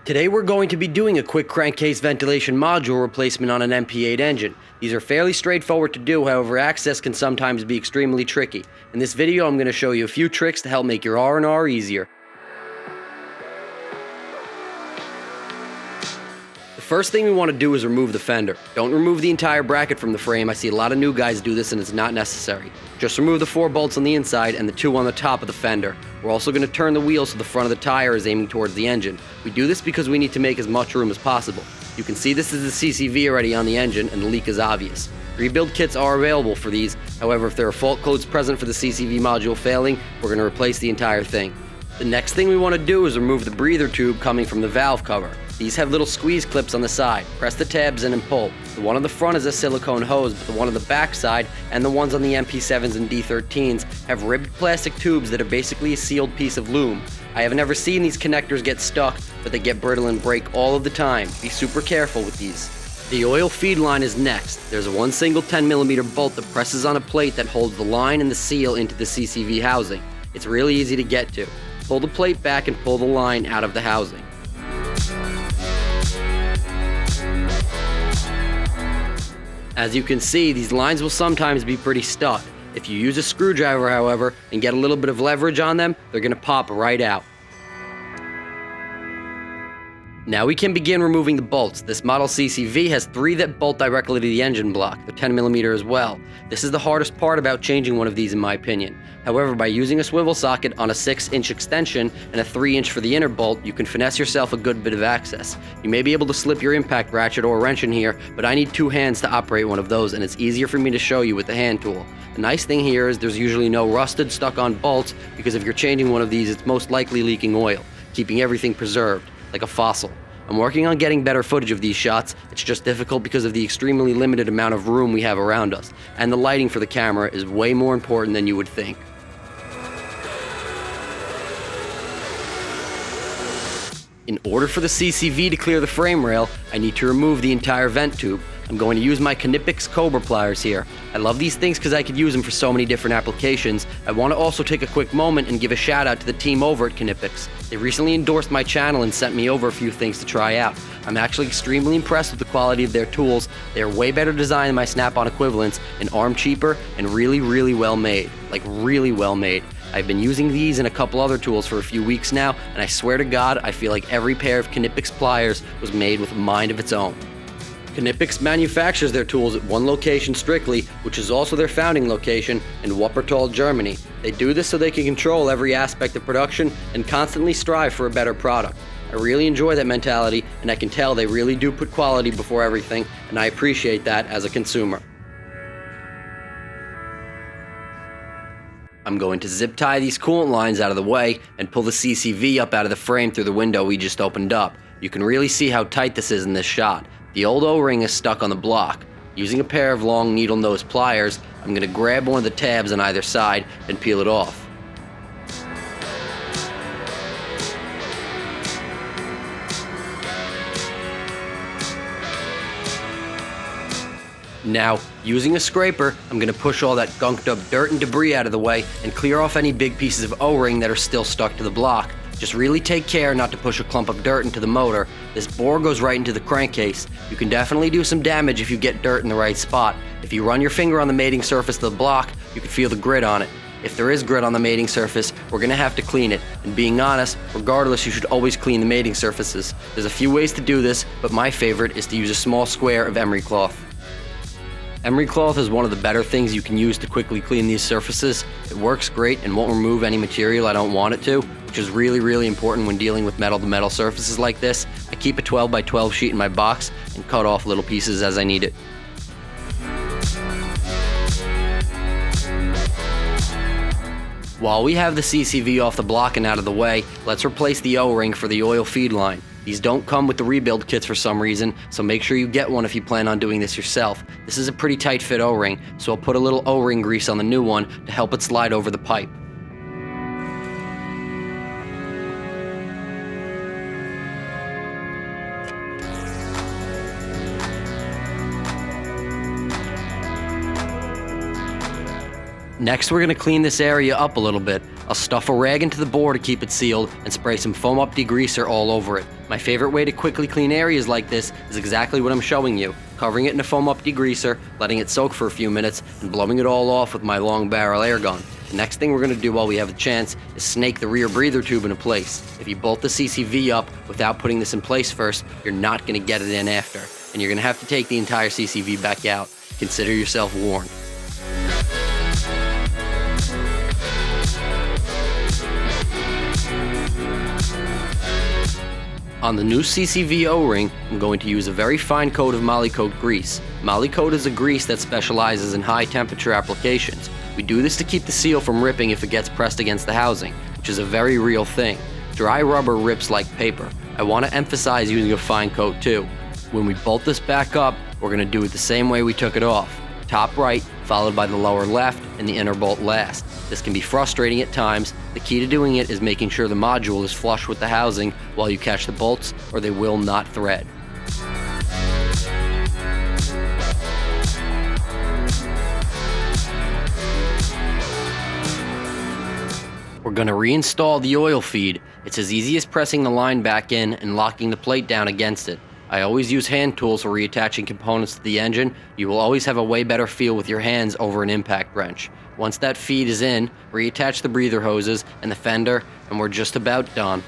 Today we're going to be doing a quick crankcase ventilation module replacement on an MP8 engine. These are fairly straightforward to do, however access can sometimes be extremely tricky. In this video I'm going to show you a few tricks to help make your R&R easier. The first thing we want to do is remove the fender. Don't remove the entire bracket from the frame. I see a lot of new guys do this and it's not necessary. Just remove the 4 bolts on the inside and the 2 on the top of the fender. We're also going to turn the wheel so the front of the tire is aiming towards the engine. We do this because we need to make as much room as possible. You can see this is the CCV already on the engine and the leak is obvious. Rebuild kits are available for these, however if there are fault codes present for the CCV module failing, we're going to replace the entire thing. The next thing we want to do is remove the breather tube coming from the valve cover. These have little squeeze clips on the side. Press the tabs in and pull. The one on the front is a silicone hose, but the one on the back side and the ones on the MP7s and D13s have ribbed plastic tubes that are basically a sealed piece of loom. I have never seen these connectors get stuck, but they get brittle and break all of the time. Be super careful with these. The oil feed line is next. There's one single 10mm bolt that presses on a plate that holds the line and the seal into the CCV housing. It's really easy to get to. Pull the plate back and pull the line out of the housing. As you can see, these lines will sometimes be pretty stuck. If you use a screwdriver, however, and get a little bit of leverage on them, they're going to pop right out. Now we can begin removing the bolts. This model CCV has 3 that bolt directly to the engine block. They're 10mm as well. This is the hardest part about changing one of these in my opinion. However, by using a swivel socket on a 6-inch extension and a 3-inch for the inner bolt, you can finesse yourself a good bit of access. You may be able to slip your impact ratchet or wrench in here, but I need 2 hands to operate one of those, and it's easier for me to show you with the hand tool. The nice thing here is there's usually no rusted stuck on bolts, because if you're changing one of these, it's most likely leaking oil, keeping everything preserved, like a fossil. I'm working on getting better footage of these shots. It's just difficult because of the extremely limited amount of room we have around us, and the lighting for the camera is way more important than you would think. In order for the CCV to clear the frame rail, I need to remove the entire vent tube. I'm going to use my Knipex Cobra pliers here. I love these things because I could use them for so many different applications. I want to also take a quick moment and give a shout out to the team over at Knipex. They recently endorsed my channel and sent me over a few things to try out. I'm actually extremely impressed with the quality of their tools. They are way better designed than my Snap-on equivalents and arm cheaper and really well made. Like really well made. I've been using these and a couple other tools for a few weeks now, and I swear to God, I feel like every pair of Knipex pliers was made with a mind of its own. Knipex manufactures their tools at one location strictly, which is also their founding location in Wuppertal, Germany. They do this so they can control every aspect of production and constantly strive for a better product. I really enjoy that mentality, and I can tell they really do put quality before everything, and I appreciate that as a consumer. I'm going to zip tie these coolant lines out of the way and pull the CCV up out of the frame through the window we just opened up. You can really see how tight this is in this shot. The old O-ring is stuck on the block. Using a pair of long needle nose pliers, I'm going to grab one of the tabs on either side and peel it off. Now, using a scraper, I'm going to push all that gunked up dirt and debris out of the way and clear off any big pieces of O-ring that are still stuck to the block. Just really take care not to push a clump of dirt into the motor. This bore goes right into the crankcase. You can definitely do some damage if you get dirt in the right spot. If you run your finger on the mating surface of the block, you can feel the grit on it. If there is grit on the mating surface, we're going to have to clean it. And being honest, regardless, you should always clean the mating surfaces. There's a few ways to do this, but my favorite is to use a small square of emery cloth. Emery cloth is one of the better things you can use to quickly clean these surfaces. It works great and won't remove any material I don't want it to, which is really important when dealing with metal-to-metal surfaces like this. I keep a 12x12 sheet in my box and cut off little pieces as I need it. While we have the CCV off the block and out of the way, let's replace the O-ring for the oil feed line. These don't come with the rebuild kits for some reason, so make sure you get one if you plan on doing this yourself. This is a pretty tight fit O-ring, so I'll put a little O-ring grease on the new one to help it slide over the pipe. Next, we're going to clean this area up a little bit. I'll stuff a rag into the bore to keep it sealed and spray some foam up degreaser all over it. My favorite way to quickly clean areas like this is exactly what I'm showing you, covering it in a foam up degreaser, letting it soak for a few minutes, and blowing it all off with my long barrel air gun. The next thing we're going to do while we have a chance is snake the rear breather tube into place. If you bolt the CCV up without putting this in place first, you're not going to get it in after, and you're going to have to take the entire CCV back out. Consider yourself warned. On the new CCV O-ring, I'm going to use a very fine coat of Molykote grease. Molykote is a grease that specializes in high temperature applications. We do this to keep the seal from ripping if it gets pressed against the housing, which is a very real thing. Dry rubber rips like paper. I want to emphasize using a fine coat too. When we bolt this back up, we're going to do it the same way we took it off. Top right, followed by the lower left, and the inner bolt last. This can be frustrating at times. The key to doing it is making sure the module is flush with the housing while you catch the bolts, or they will not thread. We're going to reinstall the oil feed. It's as easy as pressing the line back in and locking the plate down against it. I always use hand tools for reattaching components to the engine. You will always have a way better feel with your hands over an impact wrench. Once that feed is in, reattach the breather hoses and the fender, and we're just about done.